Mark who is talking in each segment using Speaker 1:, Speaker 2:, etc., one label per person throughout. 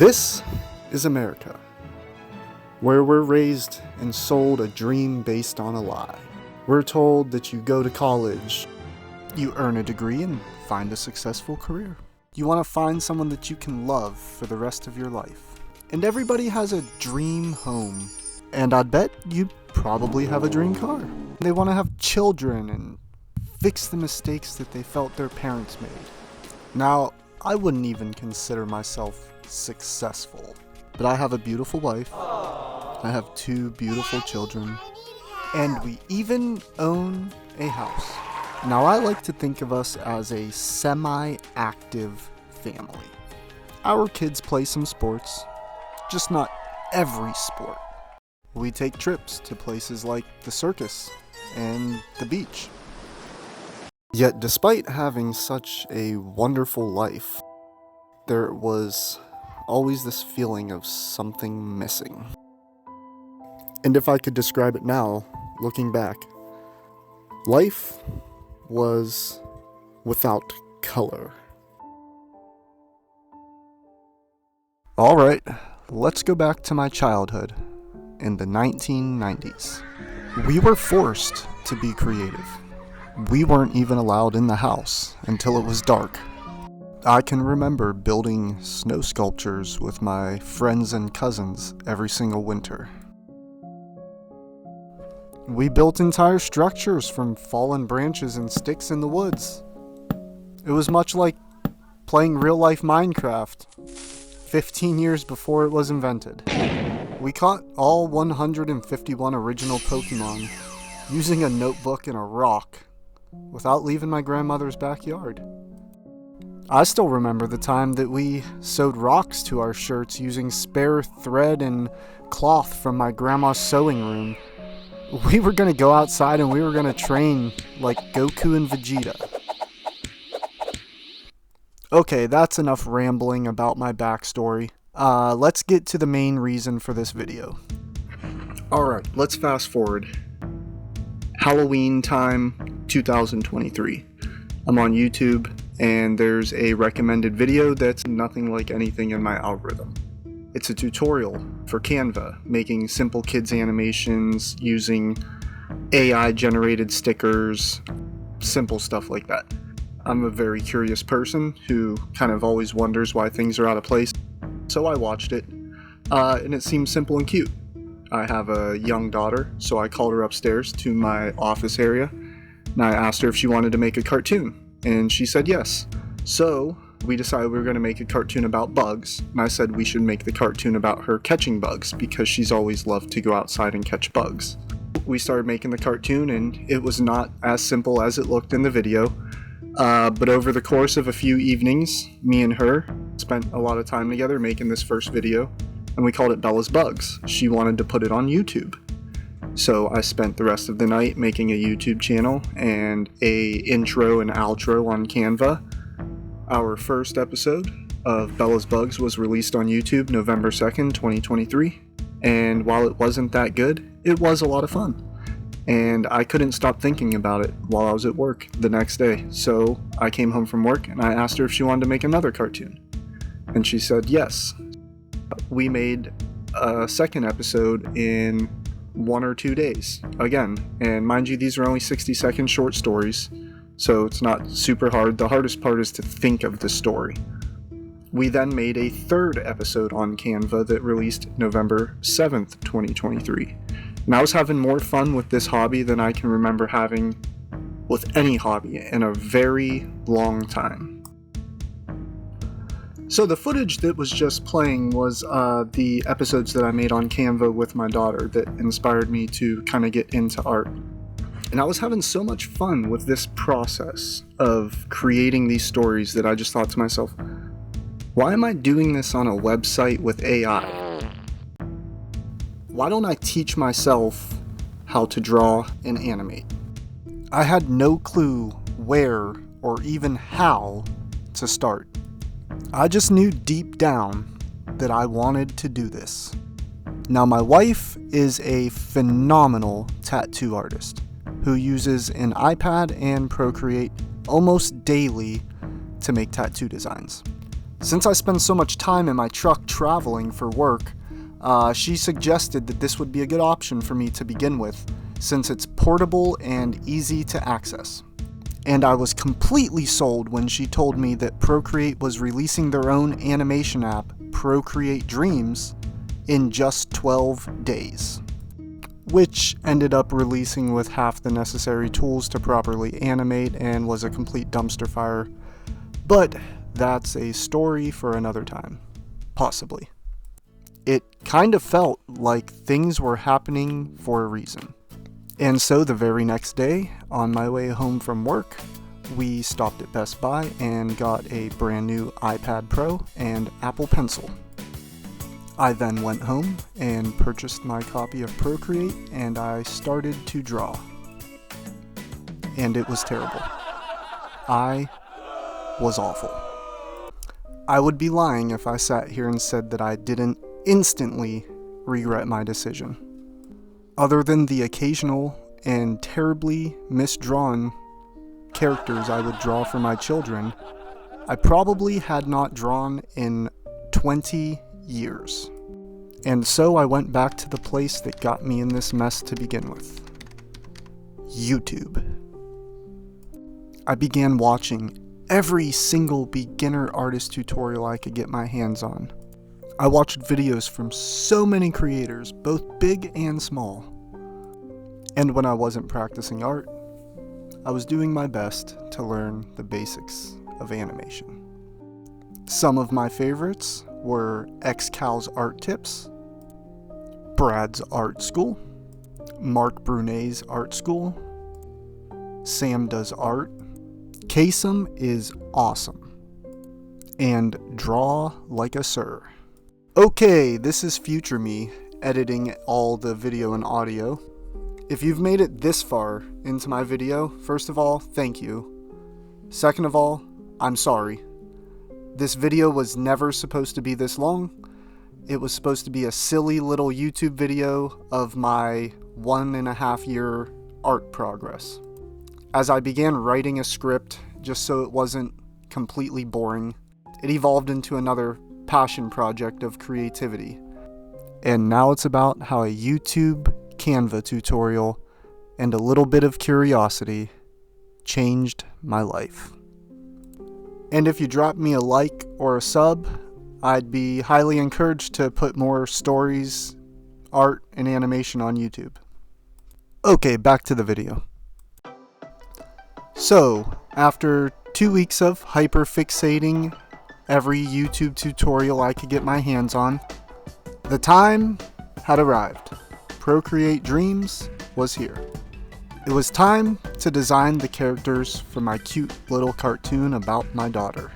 Speaker 1: This is America, where we're raised and sold a dream based on a lie. We're told that you go to college, you earn a degree, and find a successful career. You want to find someone that you can love for the rest of your life. And everybody has a dream home. And I'd bet you probably have a dream car. They want to have children and fix the mistakes that they felt their parents made. Now, I wouldn't even consider myself successful, but I have a beautiful wife, I have 2 beautiful children, and we even own a house. Now, I like to think of us as a semi-active family. Our kids play some sports, just not every sport. We take trips to places like the circus and the beach. Yet, despite having such a wonderful life, there was always this feeling of something missing. And if I could describe it now, looking back, life was without color. Alright, let's go back to my childhood in the 1990s. We were forced to be creative. We weren't even allowed in the house until it was dark. I can remember building snow sculptures with my friends and cousins every single winter. We built entire structures from fallen branches and sticks in the woods. It was much like playing real-life Minecraft 15 years before it was invented. We caught all 151 original Pokemon using a notebook and a rock without leaving my grandmother's backyard. I still remember the time that we sewed rocks to our shirts using spare thread and cloth from my grandma's sewing room. We were going to go outside and we were going to train like Goku and Vegeta. Okay, that's enough rambling about my backstory. Let's get to the main reason for this video. Alright, let's fast forward. Halloween time, 2023. I'm on YouTube, and there's a recommended video that's nothing like anything in my algorithm. It's a tutorial for Canva, making simple kids animations using AI-generated stickers, simple stuff like that. I'm a very curious person who kind of always wonders why things are out of place, so I watched it, and it seemed simple and cute. I have a young daughter, so I called her upstairs to my office area, and I asked her if she wanted to make a cartoon, and she said yes. So we decided we were going to make a cartoon about bugs, and I said we should make the cartoon about her catching bugs, because she's always loved to go outside and catch bugs. We started making the cartoon, and it was not as simple as it looked in the video, but over the course of a few evenings, me and her spent a lot of time together making this first video, and we called it Bella's Bugs. She wanted to put it on YouTube. So I spent the rest of the night making a YouTube channel and a intro and outro on Canva. Our first episode of Bella's Bugs was released on YouTube November 2nd, 2023. And while it wasn't that good, it was a lot of fun. And I couldn't stop thinking about it while I was at work the next day. So I came home from work and I asked her if she wanted to make another cartoon. And she said yes. We made a second episode in 1 or 2 days, again, and mind you, these are only 60-second short stories, so it's not super hard. The hardest part is to think of the story. We then made a third episode on Canva that released November 7th, 2023, and I was having more fun with this hobby than I can remember having with any hobby in a very long time. So the footage that was just playing was the episodes that I made on Canva with my daughter that inspired me to kind of get into art. And I was having so much fun with this process of creating these stories that I just thought to myself, why am I doing this on a website with AI? Why don't I teach myself how to draw and animate? I had no clue where or even how to start. I just knew deep down that I wanted to do this. Now, my wife is a phenomenal tattoo artist who uses an iPad and Procreate almost daily to make tattoo designs. Since I spend so much time in my truck traveling for work, she suggested that this would be a good option for me to begin with, since it's portable and easy to access. And I was completely sold when she told me that Procreate was releasing their own animation app, Procreate Dreams, in just 12 days. Which ended up releasing with half the necessary tools to properly animate and was a complete dumpster fire. But that's a story for another time. Possibly. It kind of felt like things were happening for a reason. And so the very next day, on my way home from work, we stopped at Best Buy and got a brand new iPad Pro and Apple Pencil. I then went home and purchased my copy of Procreate, and I started to draw. And it was terrible. I was awful. I would be lying if I sat here and said that I didn't instantly regret my decision. Other than the occasional and terribly misdrawn characters I would draw for my children, I probably had not drawn in 20 years. And so I went back to the place that got me in this mess to begin with. YouTube. I began watching every single beginner artist tutorial I could get my hands on. I watched videos from so many creators, both big and small. And when I wasn't practicing art, I was doing my best to learn the basics of animation. Some of my favorites were XCal's Art Tips, Brad's Art School, Mark Brunet's Art School, Sam Does Art, Kasem is awesome, and Draw Like a Sir. Okay, this is future me editing all the video and audio. If you've made it this far into my video, first of all, thank you. Second of all, I'm sorry. This video was never supposed to be this long. It was supposed to be a silly little YouTube video of my 1.5 year art progress. As I began writing a script, just so it wasn't completely boring, it evolved into another passion project of creativity. And now it's about how a YouTube Canva tutorial and a little bit of curiosity changed my life. And if you drop me a like or a sub, I'd be highly encouraged to put more stories, art, and animation on YouTube. Okay, back to the video. So, after 2 weeks of hyperfixating every YouTube tutorial I could get my hands on, the time had arrived. Procreate Dreams was here. It was time to design the characters for my cute little cartoon about my daughter.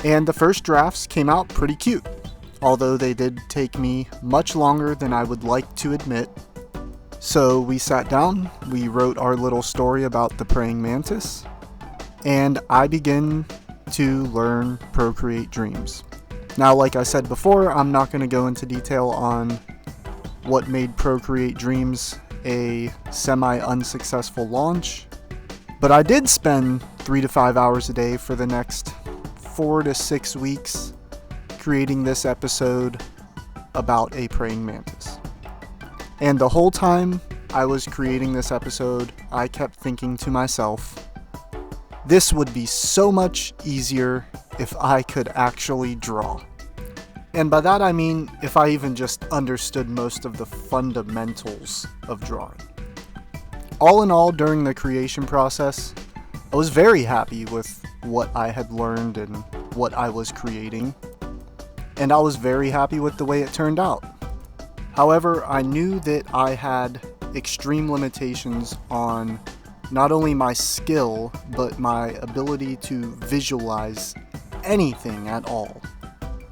Speaker 1: And the first drafts came out pretty cute, although they did take me much longer than I would like to admit. So we sat down, we wrote our little story about the praying mantis, and I began to learn Procreate Dreams. Now, like I said before, I'm not going to go into detail on what made Procreate Dreams a semi-unsuccessful launch, but I did spend 3 to 5 hours a day for the next 4 to 6 weeks creating this episode about a praying mantis. And the whole time I was creating this episode, I kept thinking to myself, this would be so much easier if I could actually draw. And by that I mean if I even just understood most of the fundamentals of drawing. All in all, during the creation process, I was very happy with what I had learned and what I was creating, and I was very happy with the way it turned out. However, I knew that I had extreme limitations on not only my skill, but my ability to visualize anything at all.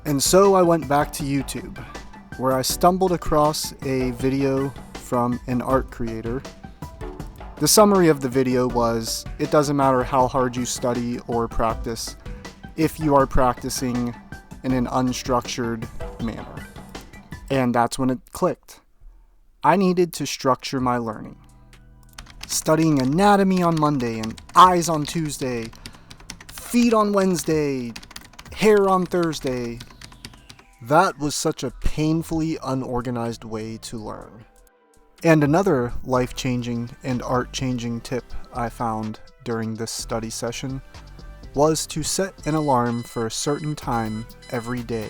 Speaker 1: And so I went back to YouTube, where I stumbled across a video from an art creator. The summary of the video was, it doesn't matter how hard you study or practice, if you are practicing in an unstructured manner. And that's when it clicked. I needed to structure my learning. Studying anatomy on Monday and eyes on Tuesday, feet on Wednesday, hair on Thursday. That was such a painfully unorganized way to learn. And another life-changing and art-changing tip I found during this study session was to set an alarm for a certain time every day.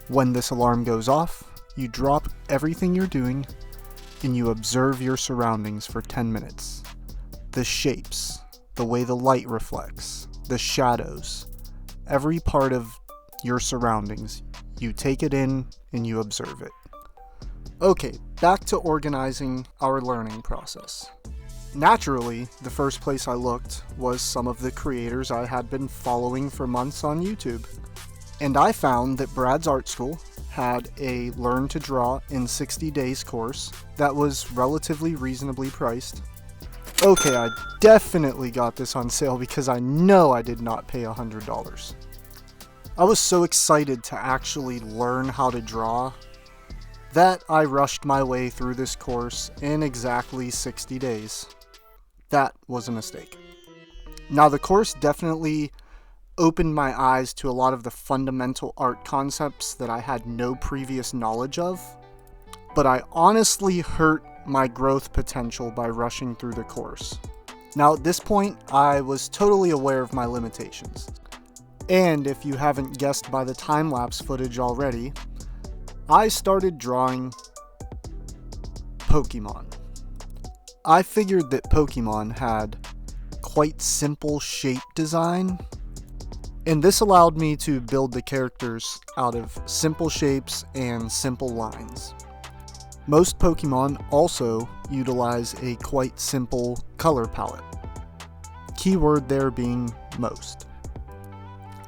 Speaker 1: When this alarm goes off, you drop everything you're doing and you observe your surroundings for 10 minutes. The shapes, the way the light reflects, the shadows, every part of your surroundings, you take it in and you observe it. Okay, back to organizing our learning process. Naturally, the first place I looked was some of the creators I had been following for months on YouTube. And I found that Brad's Art School had a Learn to Draw in 60 Days course that was relatively reasonably priced. Okay, I definitely got this on sale because I know I did not pay $100. I was so excited to actually learn how to draw that I rushed my way through this course in exactly 60 days. That was a mistake. Now, the course definitely opened my eyes to a lot of the fundamental art concepts that I had no previous knowledge of, but I honestly hurt my growth potential by rushing through the course. Now, at this point, I was totally aware of my limitations. And if you haven't guessed by the time-lapse footage already, I started drawing Pokemon. I figured that Pokemon had quite simple shape design, and this allowed me to build the characters out of simple shapes and simple lines. Most Pokemon also utilize a quite simple color palette. Keyword there being most.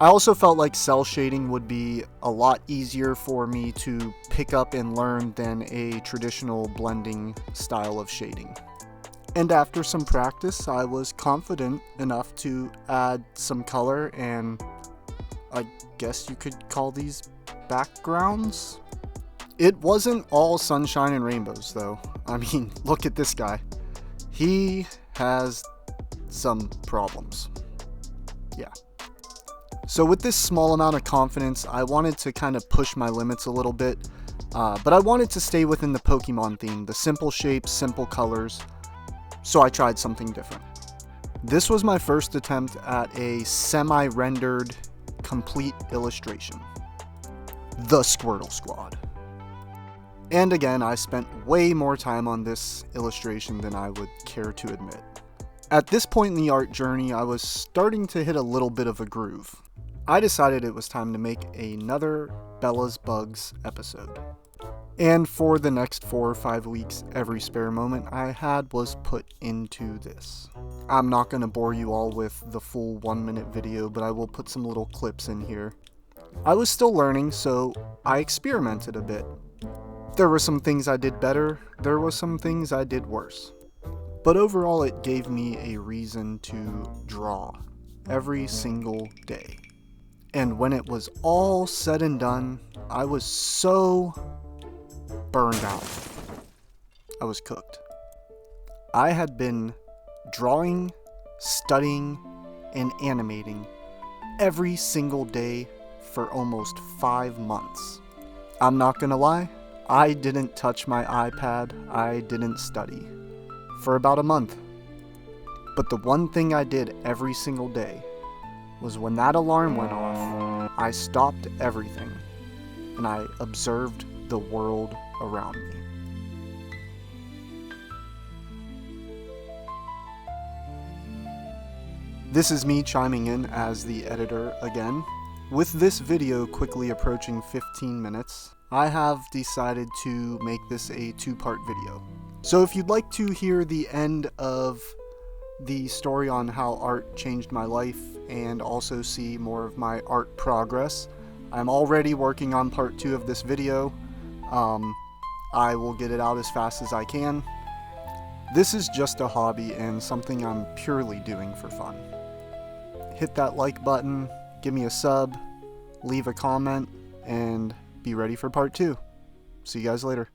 Speaker 1: I also felt like cell shading would be a lot easier for me to pick up and learn than a traditional blending style of shading. And after some practice, I was confident enough to add some color and I guess you could call these backgrounds? It wasn't all sunshine and rainbows though. I mean, look at this guy. He has some problems. Yeah. So with this small amount of confidence, I wanted to kind of push my limits a little bit, but I wanted to stay within the Pokemon theme, the simple shapes, simple colors, so I tried something different. This was my first attempt at a semi-rendered, complete illustration. The Squirtle Squad. And again, I spent way more time on this illustration than I would care to admit. At this point in the art journey, I was starting to hit a little bit of a groove. I decided it was time to make another Bella's Bugs episode. And for the next 4 or 5 weeks, every spare moment I had was put into this. I'm not going to bore you all with the full 1-minute video, but I will put some little clips in here. I was still learning, so I experimented a bit. There were some things I did better, there were some things I did worse. But overall, it gave me a reason to draw every single day. And when it was all said and done, I was so burned out. I was cooked. I had been drawing, studying, and animating every single day for almost 5 months. I'm not gonna lie, I didn't touch my iPad, I didn't study for about a month. But the one thing I did every single day was when that alarm went off, I stopped everything and I observed the world around me. This is me chiming in as the editor again. With this video quickly approaching 15 minutes, I have decided to make this a 2-part video. So if you'd like to hear the end of the story on how art changed my life and also see more of my art progress, I'm already working on part 2 of this video. I will get it out as fast as I can. This is just a hobby and something I'm purely doing for fun. Hit that like button, give me a sub, leave a comment, and be ready for part 2. See you guys later.